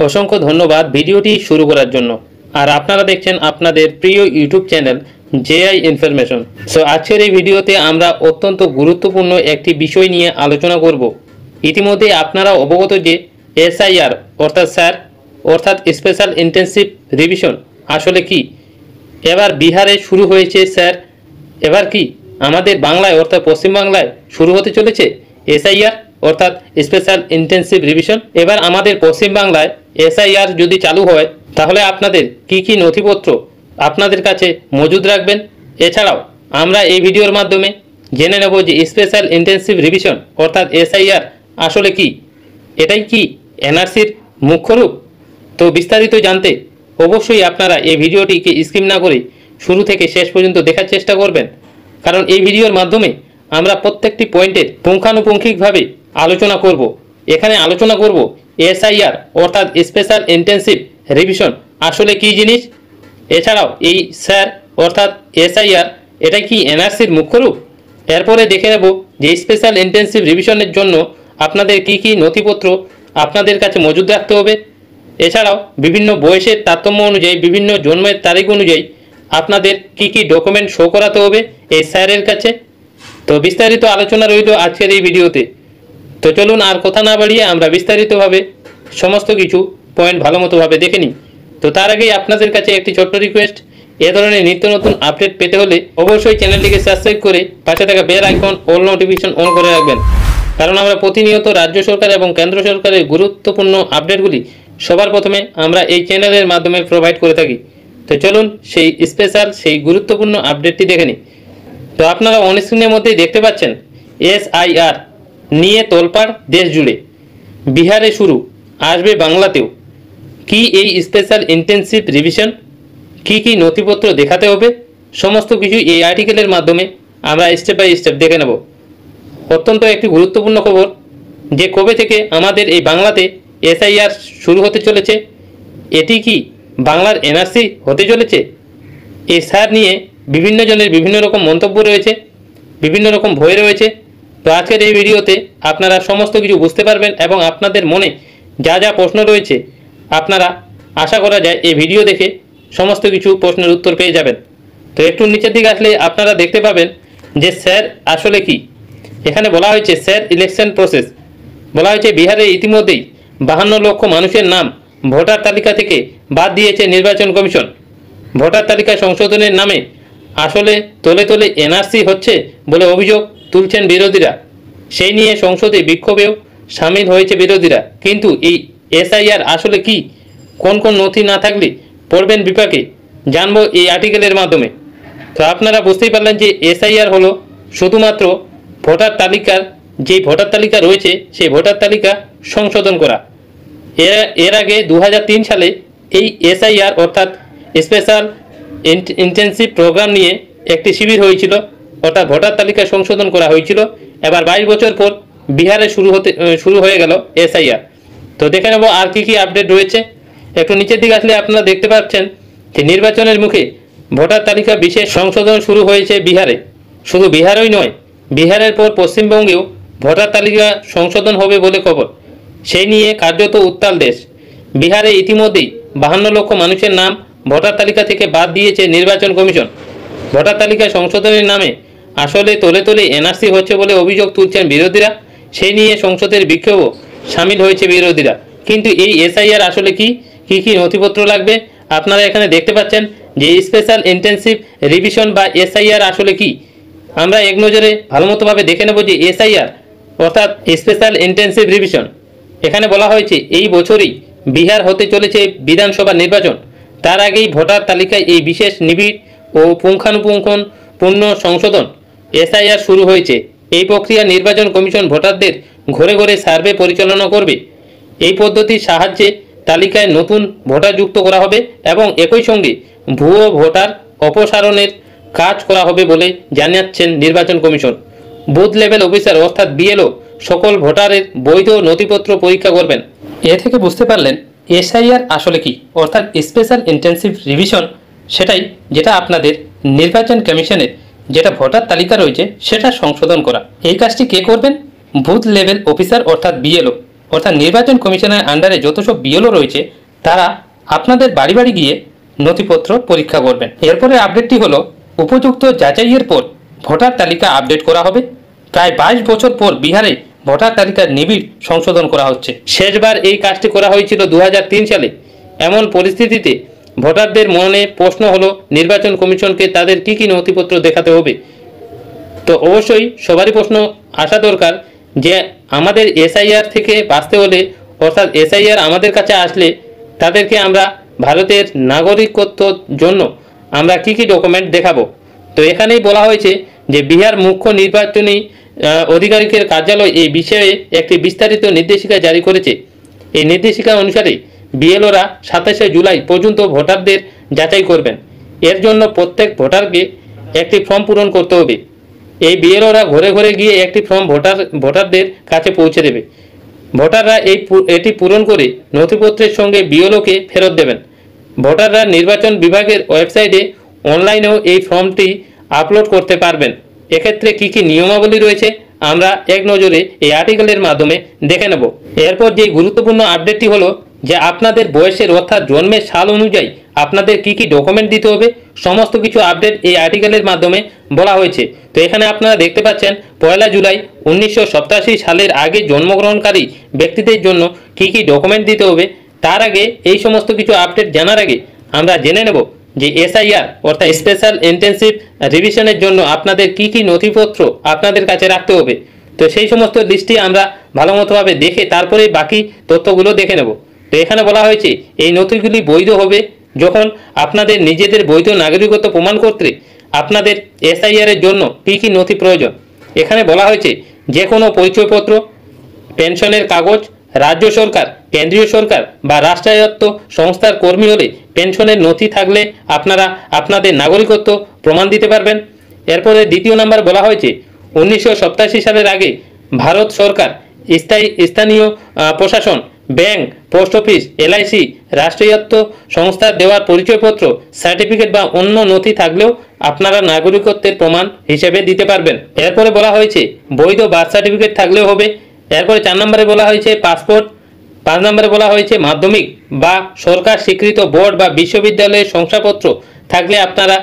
অসংখ্য ধন্যবাদ ভিডিওটি শুরু করার জন্য। আর আপনারা দেখছেন আপনাদের প্রিয় YouTube channel JI information. So আজকের এই ভিডিওতে আমরা অত্যন্ত গুরুত্বপূর্ণ একটি বিষয় নিয়ে আলোচনা করব। ইতিমধ্যে আপনারা অবগত যে এসআইআর অর্থাৎ স্পেশাল ইন্টেনসিভ রিভিশন আসলে কি। এবার বিহারে শুরু হয়েছে স্যার, এবার কি আমাদের বাংলায় অর্থাৎ পশ্চিমবাংলায় শুরু হতে চলেছে এসআইআর অর্থাৎ স্পেশাল ইন্টেনসিভ রিভিশন। এবার আমাদের পশ্চিমবাংলায় এসআইআর যদি চালু হয় তাহলে আপনাদের কি কি নথিপত্র আপনাদের কাছে মজুদ রাখবেন। এছাড়াও আমরা এই ভিডিওর মাধ্যমে জেনে নেব যে স্পেশাল ইন্টেনসিভ রিভিশন অর্থাৎ এসআইআর আসলে কি, এটাই কি এনআরসির মুখ্য রূপ। তো বিস্তারিত জানতে অবশ্যই আপনারা এই ভিডিওটিকে স্কিপ না করে শুরু থেকে শেষ পর্যন্ত দেখার চেষ্টা করবেন, কারণ এই ভিডিওর মাধ্যমে আমরা প্রত্যেকটি পয়েন্টের পুঙ্খানুপুঙ্খিকভাবে আলোচনা করব। এখানে আলোচনা করব এসআইআর অর্থাৎ স্পেশাল ইন্টেনসিভ রিভিশন আসলে কি জিনিস। এছাড়াও এই অর্থাৎ এসআইআর এটা কি এনআরসির মুখ্য রূপ। এরপরে দেখে নেব যে স্পেশাল ইন্টেনসিভ রিভিশনের জন্য আপনাদের কি কি নথিপত্র আপনাদের কাছে মজুদ রাখতে হবে। এছাড়াও বিভিন্ন বয়সের তারতম্য অনুযায়ী বিভিন্ন জন্মের তারিখ অনুযায়ী আপনাদের কি কি ডকুমেন্ট শো করাতে হবে এই স্যারের কাছে। তো বিস্তারিত আলোচনা রইল আজকের এই ভিডিওতে। তো চলুন আর কথা না বাড়িয়ে আমরা বিস্তারিতভাবে সমস্ত কিছু পয়েন্ট ভালো মতোভাবে দেখে নিই। তো তার আগেই আপনাদের কাছে একটি ছোট্ট রিকোয়েস্ট, এ ধরনের নিত্য নতুন আপডেট পেতে হলে অবশ্যই চ্যানেলটিকে সাবস্ক্রাইব করে পাশে থাকা bell icon all notification on করে রাখবেন, কারণ আমরা প্রতিনিয়ত রাজ্য সরকার এবং কেন্দ্র সরকারের গুরুত্বপূর্ণ আপডেটগুলি সবার প্রথমে আমরা এই চ্যানেলের মাধ্যমে প্রোভাইড করে থাকি। তো চলুন সেই গুরুত্বপূর্ণ আপডেটটি দেখে নিই। তো আপনারা অন স্ক্রিনের মধ্যেই দেখতে পাচ্ছেন এসআইআর নিয়ে তোলপাড় দেশ জুড়ে, বিহারে শুরু, আসবে বাংলাতেও। কি এই স্পেশাল ইন্টেনসিভ রিভিশন, কি কি নথিপত্র দেখাতে হবে, সমস্ত কিছু এই আর্টিকেলের মাধ্যমে আমরা স্টেপ বাই স্টেপ দেখে নেব। অত্যন্ত একটি গুরুত্বপূর্ণ খবর যে কবে থেকে আমাদের এই বাংলাতে এসআইআর শুরু হতে চলেছে, এটি কি বাংলার এনআরসি হতে চলেছে। এই স্যার নিয়ে বিভিন্ন জনের বিভিন্ন রকম মন্তব্য রয়েছে, বিভিন্ন রকম ভয় রয়েছে। তো আজকের এই ভিডিওতে আপনারা সমস্ত কিছু বুঝতে পারবেন এবং আপনাদের মনে যা যা প্রশ্ন রয়েছে আপনারা আশা করা যায় এই ভিডিও দেখে সমস্ত কিছু প্রশ্নের উত্তর পেয়ে যাবেন। তো একটু নিচের দিকে আসলে আপনারা দেখতে পাবেন যে স্যার আসলে কি। এখানে বলা হয়েছে স্যার ইলেকশন প্রসেস, বলা হয়েছে বিহারে ইতিমধ্যেই 52 লক্ষ মানুষের নাম ভোটার তালিকা থেকে বাদ দিয়েছে নির্বাচন কমিশন। ভোটার তালিকা সংশোধনের নামে আসলে তলে তলে এনআরসি হচ্ছে বলে অভিযোগ তুলছেন বিরোধীরা। সেই নিয়ে সংসদে বিক্ষোভেও সামিল হয়েছে বিরোধীরা। কিন্তু এই এসআইআর আসলে কি, কোন কোন নথি না থাকলে পড়বেন বিপাকে, জানবো এই আর্টিকেলের মাধ্যমে। তো আপনারা বুঝতেই পারলেন যে এসআইআর হলো শুধুমাত্র ভোটার তালিকার যেই ভোটার তালিকা রয়েছে সেই ভোটার তালিকা সংশোধন করা। এর আগে 2003 সালে এই এসআইআর অর্থাৎ স্পেশাল ইন্টেনসিভ প্রোগ্রাম নিয়ে একটি শিবির হয়েছিল, অর্থাৎ ভোটার তালিকা সংশোধন করা হয়েছিল। এবার 22 বছর পর বিহারে শুরু হয়ে গেল এসআইআর। তো দেখে নেব আর কি কি আপডেট রয়েছে। একটু নিচের দিকে আসলে আপনারা দেখতে পাচ্ছেন যে নির্বাচনের মুখে ভোটার তালিকা বিশেষ সংশোধন শুরু হয়েছে বিহারে। শুধু বিহারই নয়, বিহারের পর পশ্চিমবঙ্গেও ভোটার তালিকা সংশোধন হবে বলে খবর। সেই নিয়ে কার্যত উত্তাল দেশ। বিহারে ইতিমধ্যেই 52 লক্ষ মানুষের নাম ভোটার তালিকা থেকে বাদ দিয়েছে নির্বাচন কমিশন। ভোটার তালিকা সংশোধনের নামে আসলে তলে তলে এনআরসি হচ্ছে বলে অভিযোগ তুলছেন বিরোধীরা। সেই নিয়ে সংসদের বিক্ষোভও সামিল হয়েছে বিরোধীরা। কিন্তু এই এসআইআর আসলে কি, কি কি নথিপত্র লাগবে আপনারা এখানে দেখতে পাচ্ছেন যে স্পেশাল ইন্টেনসিভ রিভিশন বা এসআইআর আসলে কি। আমরা এক নজরে ভালো মতোভাবে দেখে নেব যে এসআইআর অর্থাৎ স্পেশাল ইন্টেনসিভ রিভিশন। এখানে বলা হয়েছে এই বছরই বিহার হতে চলেছে বিধানসভা নির্বাচন। তার আগেই ভোটার তালিকায় এই বিশেষ নিবিড় ও পুঙ্খানুপুঙ্খপূর্ণ সংশোধন এসআইআর শুরু হয়েছে। এই প্রক্রিয়া নির্বাচন কমিশন ভোটারদের ঘরে ঘরে সার্ভে পরিচালনা করবে। এই পদ্ধতির সাহায্যে তালিকায় নতুন ভোটার যুক্ত করা হবে এবং একই সঙ্গে ভুয়ো ভোটার অপসারণের কাজ করা হবে বলে জানাচ্ছেন নির্বাচন কমিশন। বুথ লেভেল অফিসার অর্থাৎ বিএলও সকল ভোটারের বৈধ নথিপত্র পরীক্ষা করবেন। এ থেকে বুঝতে পারলেন এসআইআর আসলে কি, অর্থাৎ স্পেশাল ইন্টেনসিভ রিভিশন সেটাই, যেটা আপনাদের নির্বাচন কমিশনের যেটা ভোটার তালিকা রয়েছে সেটা সংশোধন করা। এই কাজটি কে করবেন? বুথ লেভেল অফিসার অর্থাৎ বিএলও। অর্থাৎ নির্বাচন কমিশনের আন্ডারে যত সব বিএলও রয়েছে তারা আপনাদের বাড়ি বাড়ি গিয়ে নথিপত্র পরীক্ষা করবেন। এরপরে আপডেটটি হলো উপযুক্ত যাচাইয়ের পর ভোটার তালিকা আপডেট করা হবে। প্রায় 22 বছর পর বিহারে ভোটার তালিকার নিবিড় সংশোধন করা হচ্ছে। শেষবার এই কাজটি করা হয়েছিল 2003 সালে। এমন পরিস্থিতিতে ভোটারদের মনে প্রশ্ন হলো নির্বাচন কমিশনকে তাদের কী কী নথিপত্র দেখাতে হবে। তো অবশ্যই সবারই প্রশ্ন আসা দরকার যে আমাদের এসআইআর থেকে বাঁচতে হলে, অর্থাৎ এসআইআর আমাদের কাছে আসলে তাদেরকে আমরা ভারতের নাগরিকত্বর জন্য আমরা কী কী ডকুমেন্ট দেখাবো। তো এখানেই বলা হয়েছে যে বিহার মুখ্য নির্বাচনী আধিকারিকের কার্যালয় এই বিষয়ে একটি বিস্তারিত নির্দেশিকা জারি করেছে। এই নির্দেশিকা অনুসারে বিএলওরা 27শে জুলাই পর্যন্ত ভোটারদের যাচাই করবেন। এর জন্য প্রত্যেক ভোটারকে একটি ফর্ম পূরণ করতে হবে। এই বিএলওরা ঘরে ঘরে গিয়ে একটি ফর্ম ভোটারদের কাছে পৌঁছে দেবে। ভোটাররা এটি পূরণ করে নথিপত্রের সঙ্গে বিএলওকে ফেরত দেবেন। ভোটাররা নির্বাচন বিভাগের ওয়েবসাইটে অনলাইনেও এই ফর্মটি আপলোড করতে পারবেন। এক্ষেত্রে কী কী নিয়মাবলী রয়েছে আমরা এক নজরে এই আর্টিকেলের মাধ্যমে দেখে নেব। এরপর যে গুরুত্বপূর্ণ আপডেটটি হলো যে আপনাদের বয়সের অর্থাৎ জন্মের সাল অনুযায়ী আপনাদের কী কী ডকুমেন্ট দিতে হবে, সমস্ত কিছু আপডেট এই আর্টিকেলের মাধ্যমে বলা হয়েছে। তো এখানে আপনারা দেখতে পাচ্ছেন 1 জুলাই 1987 সালের আগে জন্মগ্রহণকারী ব্যক্তিদের জন্য কী কী ডকুমেন্ট দিতে হবে। তার আগে এই সমস্ত কিছু আপডেট জানার আগে আমরা জেনে নেব যে এসআইআর অর্থাৎ স্পেশাল ইন্টেনসিভ রিভিশনের জন্য আপনাদের কী কী নথিপত্র আপনাদের কাছে রাখতে হবে। তো সেই সমস্ত লিস্টটি আমরা ভালো মতোভাবে দেখে তারপরে বাকি তথ্যগুলো দেখে নেব। তো এখানে বলা হয়েছে এই নথিগুলি বৈধ হবে যখন আপনাদের নিজেদের বৈধ নাগরিকত্ব প্রমাণ করতে আপনাদের এসআইআর এর জন্য কী কী নথি প্রয়োজন। এখানে বলা হয়েছে যে কোনো পরিচয়পত্র, পেনশনের কাগজ, রাজ্য সরকার, কেন্দ্রীয় সরকার বা রাষ্ট্রায়ত্ত সংস্থার কর্মী হলে পেনশনের নথি থাকলে আপনারা আপনাদের নাগরিকত্ব প্রমাণ দিতে পারবেন। এরপরে দ্বিতীয় নাম্বার বলা হয়েছে 1987 সালের আগে ভারত সরকার, স্থানীয় প্রশাসন, ব্যাংক, পোস্ট অফিস, এলআইসি, রাষ্ট্রায়ত্ত সংস্থার দেওয়ার পরিচয়পত্র, সার্টিফিকেট বা অন্য নথি থাকলেও আপনারা নাগরিকত্বের প্রমাণ হিসেবে দিতে পারবেন। এরপরে বলা হয়েছে বৈধ বার্থ সার্টিফিকেট থাকলেও হবে। এরপরে 4 নম্বরে বলা হয়েছে পাসপোর্ট। 5 নম্বরে বলা হয়েছে মাধ্যমিক বা সরকার স্বীকৃত বোর্ড বা বিশ্ববিদ্যালয়ের শংসাপত্র থাকলে আপনারা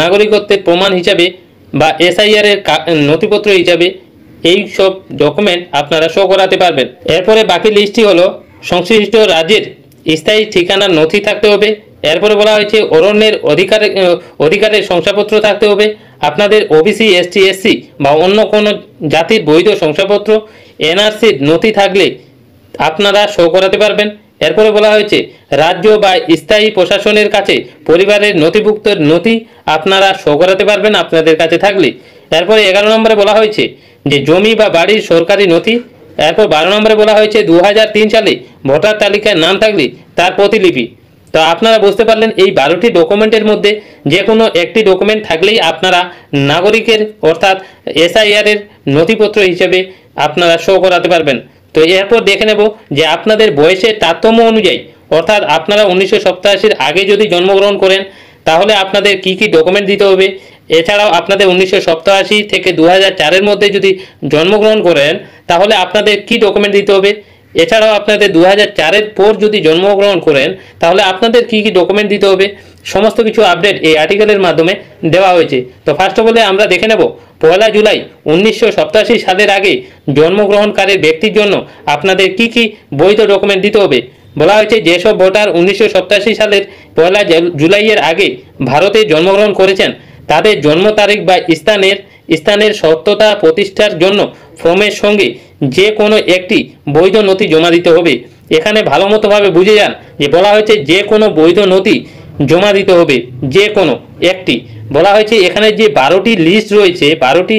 নাগরিকত্বের প্রমাণ হিসাবে বা এসআইআর এর নথিপত্র হিসাবে এই সব ডকুমেন্ট আপনারা শো করাতে পারবেন। এরপরে বাকি লিস্টটি হলো সংশ্লিষ্ট রাজ্যের স্থায়ী ঠিকানার নথি থাকতে হবে। এরপরে বলা হয়েছে অরণ্যের অধিকারের শংসাপত্র থাকতে হবে। আপনাদের ওবিসি, এসটি, এসসি বা অন্য কোনো জাতির বৈধ শংসাপত্র, এনআরসির নথি থাকলে আপনারা শো করাতে পারবেন। এরপরে বলা হয়েছে রাজ্য বা স্থায়ী প্রশাসনের কাছে পরিবারের নথিভুক্ত নথি আপনারা শো করাতে পারবেন আপনাদের কাছে থাকলে। এরপরে 11 নম্বরে বলা হয়েছে যে জমি বা বাড়ির সরকারি নথি। এরপর 12 নম্বরে বলা হয়েছে 2003 সালে ভোটার তালিকায় নাম থাকলে তার প্রতিলিপি। তো আপনারা বুঝতে পারলেন এই 12টি ডকুমেন্টের মধ্যে যে কোনো একটি ডকুমেন্ট থাকলেই আপনারা নাগরিকের অর্থাৎ এসআইআর এর নথিপত্র হিসেবে আপনারা শো করাতে পারবেন। তো এরপর দেখে নেব যে আপনাদের বয়সের তারতম্য অনুযায়ী অর্থাৎ আপনারা 1987 আগে যদি জন্মগ্রহণ করেন তাহলে আপনাদের কি কি ডকুমেন্ট দিতে হবে। এছাড়াও আপনাদের 1987 থেকে 2004 মধ্যে যদি জন্মগ্রহণ করেন তাহলে আপনাদের কি ডকুমেন্ট দিতে হবে। এছাড়াও আপনাদের 2004 পর যদি জন্মগ্রহণ করেন তাহলে আপনাদের কি কি ডকুমেন্ট দিতে হবে, সমস্ত কিছু আপডেট এই আর্টিকেলের মাধ্যমে দেওয়া হয়েছে। তো ফার্স্ট অফ অল আমরা দেখে নেব 1 জুলাই 1987 সালের আগে জন্মগ্রহণকারী ব্যক্তির জন্য আপনাদের কি কি বৈধ ডকুমেন্ট দিতে হবে। বলা হয়েছে যেসব ভোটার 1987 সালের 1 জুলাইয়ের আগে ভারতে জন্মগ্রহণ করেছেন তাদের জন্ম তারিখ বা স্থানের সত্যতা প্রতিষ্ঠার জন্য ফর্মের সঙ্গে যে কোনো একটি বৈধ নথি জমা দিতে হবে। এখানে ভালো মতোভাবে বুঝে যান যে বলা হয়েছে যে কোনো বৈধ নথি জমা দিতে হবে, যে কোনো একটি। বলা হয়েছে এখানে যে 12টি লিস্ট রয়েছে, 12টি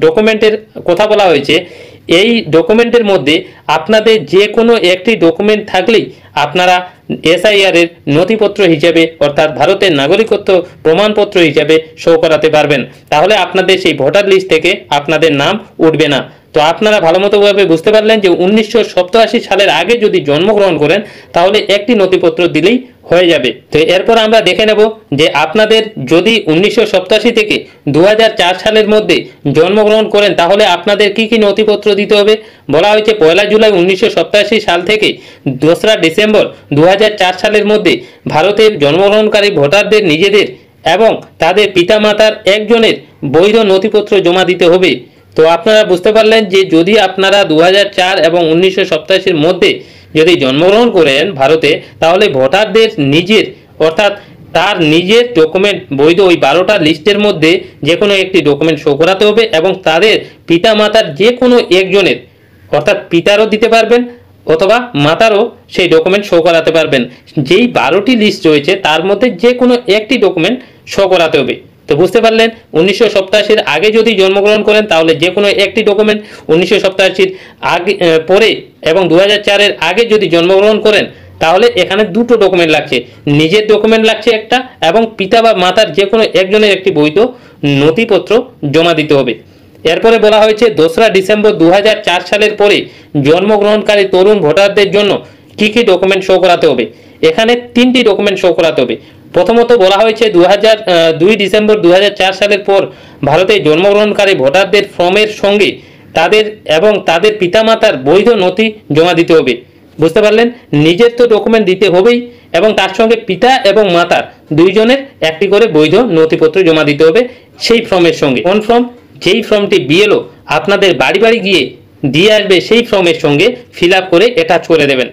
ডকুমেন্টের কথা বলা হয়েছে, এই ডকুমেন্টের মধ্যে আপনাদের যে কোনো একটি ডকুমেন্ট থাকলেই আপনারা এসআইআর এর নথিপত্র হিসেবে অর্থাৎ ভারতের নাগরিকত্ব প্রমাণপত্র হিসেবে শো করাতে পারবেন। তাহলে আপনাদের সেই ভোটার লিস্ট থেকে আপনাদের নাম উঠবে না। তো আপনারা ভালোমতোভাবে বুঝতে পারলেন যে 1987 সালের আগে যদি জন্মগ্রহণ করেন তাহলে একটি নথিপত্র দিলেই হয়ে যাবে। তো এরপর আমরা দেখে নেব যে আপনাদের যদি 1987 থেকে 2004 সালের মধ্যে জন্মগ্রহণ করেন তাহলে আপনাদের কি কি নথিপত্র দিতে হবে। বলা হয়েছে 1 জুলাই 1987 সাল থেকে 2 ডিসেম্বর 2004 সালের মধ্যে ভারতের জন্মগ্রহণকারী ভোটারদের নিজেদের এবং তাদের পিতামাতার একজনের বৈধ নথিপত্র জমা দিতে হবে। তো আপনারা বুঝতে পারলেন যে যদি আপনারা 2004 এবং 1987 মধ্যে যদি জন্মগ্রহণ করেন ভারতে, তাহলে ভোটারদের নিজের অর্থাৎ তার নিজের ডকুমেন্ট বৈধ ওই 12টা লিস্টের মধ্যে যে কোনো একটি ডকুমেন্ট শো করাতে হবে এবং তাদের পিতামাতার যে কোনো একজনের অর্থাৎ পিতারও দিতে পারবেন অথবা মাতারও সেই ডকুমেন্ট শো করাতে পারবেন। যেই 12টি লিস্ট রয়েছে তার মধ্যে যে কোনো একটি ডকুমেন্ট শো করাতে হবে। তো বুঝতে পারলেন 1987 আগে যদি জন্মগ্রহণ করেন তাহলে যে কোনো একটি ডকুমেন্ট, 1987 আগে পরে এবং 2004 আগে যদি জন্মগ্রহণ করেন তাহলে এখানে দুটো ডকুমেন্ট লাগছে, নিজের ডকুমেন্ট লাগছে একটা এবং পিতা বা মাতার যে কোনো একজনের একটি বৈধ নথিপত্র জমা দিতে হবে। এরপরে বলা হয়েছে 2 ডিসেম্বর 2004 সালের পরে জন্মগ্রহণকারী তরুণ ভোটারদের জন্য কি কি ডকুমেন্ট শো করাতে হবে। এখানে 3টি ডকুমেন্ট শো করাতে হবে। প্রথমত বলা হয়েছে 2 ডিসেম্বর 2004 সালের পর ভারতে জন্মগ্রহণকারী ভোটারদের ফর্মের সঙ্গে তাদের এবং তাদের পিতামাতার বৈধ নথি জমা দিতে হবে। বুঝতে পারলেন, নিজের তো ডকুমেন্ট দিতে হবেই এবং তার সঙ্গে পিতা এবং মাতার দুইজনের একটি করে বৈধ নথিপত্র জমা দিতে হবে সেই ফর্মের সঙ্গে। কোন ফর্ম? যেই ফর্মটি বিএলও আপনাদের বাড়ি বাড়ি গিয়ে দিয়ে আসবে সেই ফর্মের সঙ্গে ফিল আপ করে অ্যাটাচ করে দেবেন।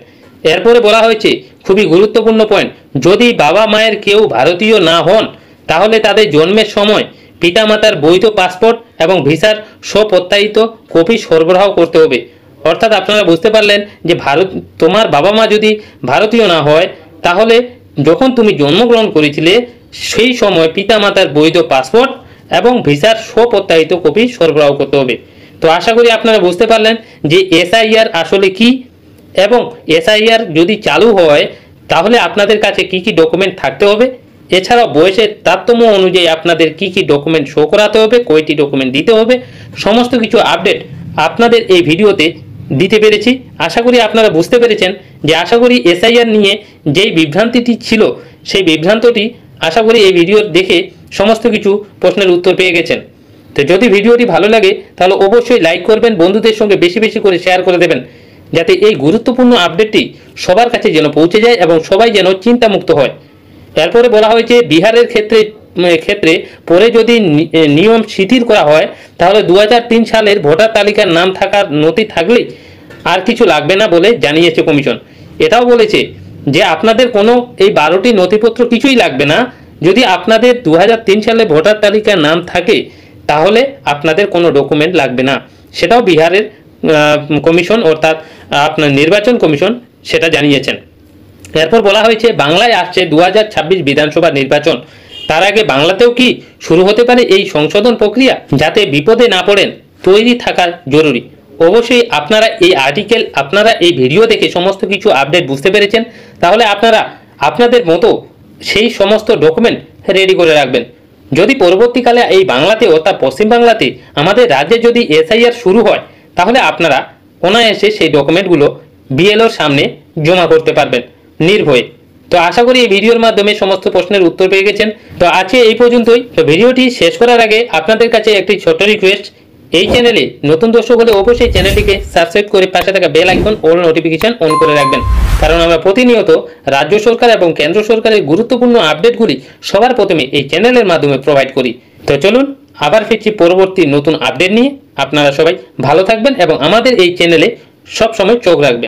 এরপরে বলা হয়েছে খুবই গুরুত্বপূর্ণ পয়েন্ট, যদি বাবা মায়ের কেউ ভারতীয় না হন তাহলে তাদের জন্মের সময় পিতামাতার বৈধ পাসপোর্ট এবং ভিসার স্বপ্রত্যায়িত কপি সরবরাহ করতে হবে। অর্থাৎ আপনারা বুঝতে পারলেন যে তোমার বাবা মা যদি ভারতীয় না হয় তাহলে যখন তুমি জন্মগ্রহণ করেছিলে সেই সময় পিতামাতার বৈধ পাসপোর্ট এবং ভিসার স্বপ্রত্যায়িত কপি সরবরাহ করতে হবে। তো আশা করি আপনারা বুঝতে পারলেন যে এসআইআর আসলে কি এবং এসআইআর যদি চালু হয় তাহলে আপনাদের কাছে কি কি ডকুমেন্ট থাকতে হবে, এছাড়াও বয়সের তারতম্য অনুযায়ী আপনাদের কি কি ডকুমেন্ট শো করাতে হবে, কয়টি ডকুমেন্ট দিতে হবে, সমস্ত কিছু আপডেট আপনাদের এই ভিডিওতে দিতে পেরেছি। আশা করি আপনারা বুঝতে পেরেছেন যে আশা করি এসআইআর নিয়ে যেই বিভ্রান্তিটি ছিল সেই বিভ্রান্তটি আশা করি এই ভিডিও দেখে সমস্ত কিছু প্রশ্নের উত্তর পেয়ে গেছেন। তো যদি ভিডিওটি ভালো লাগে তাহলে অবশ্যই লাইক করবেন, বন্ধুদের সঙ্গে বেশি বেশি করে শেয়ার করে দেবেন যাতে এই গুরুত্বপূর্ণ আপডেটটি সবার কাছে যেন পৌঁছে যায় এবং সবাই যেন চিন্তামুক্ত হয়। এরপরে বলা হয়েছে বিহারের ক্ষেত্রে পরে যদি নিয়ম শিথিল করা হয় তাহলে 2003 সালের ভোটার তালিকার নাম থাকার নথি থাকলেই আর কিছু লাগবে না বলে জানিয়েছে কমিশন। এটাও বলেছে যে আপনাদের কোনো এই 12টি নথিপত্র কিছুই লাগবে না, যদি আপনাদের 2003 সালে ভোটার তালিকার নাম থাকে তাহলে আপনাদের কোনো ডকুমেন্ট লাগবে না। সেটাও বিহারের কমিশন অর্থাৎ আপনার নির্বাচন কমিশন সেটা জানিয়েছেন। এরপর বলা হয়েছে বাংলায় আসছে 2026 বিধানসভা নির্বাচন, তার আগে বাংলাতেও কি শুরু হতে পারে এই সংশোধন প্রক্রিয়া? যাতে বিপদে না পড়েন তৈরি থাকা জরুরি। অবশ্যই আপনারা এই আর্টিকেল আপনারা এই ভিডিও দেখে সমস্ত কিছু আপডেট বুঝতে পেরেছেন, তাহলে আপনারা আপনাদের মতো সেই সমস্ত ডকুমেন্ট রেডি করে রাখবেন। যদি পরবর্তীকালে এই বাংলাতে অর্থাৎ পশ্চিমবাংলাতে আমাদের রাজ্যে যদি এসআইআর শুরু হয় তাহলে আপনারা অনায়াসে সেই ডকুমেন্টগুলো বিএলওর সামনে জমা করতে পারবেন নির্ভয়ে। তো আশা করি এই ভিডিওর মাধ্যমে সমস্ত প্রশ্নের উত্তর পেয়ে গেছেন। তো আজকে এই পর্যন্তই। তো ভিডিওটি শেষ করার আগে আপনাদের কাছে একটি ছোট্ট রিকোয়েস্ট, এই চ্যানেলে নতুন দর্শক হলে অবশ্যই চ্যানেলটিকে সাবস্ক্রাইব করে পাশে থাকা bell icon all notification on করে রাখবেন, কারণ আমরা প্রতিনিয়ত রাজ্য সরকার এবং কেন্দ্র সরকারের গুরুত্বপূর্ণ আপডেটগুলি সবার প্রথমে এই চ্যানেলের মাধ্যমে প্রোভাইড করি। তো চলুন আবার ফিরছি পরবর্তী নতুন আপডেট নিয়ে। আপনারা সবাই ভালো থাকবেন এবং আমাদের এই চ্যানেলে সব সময় চোখ রাখবেন।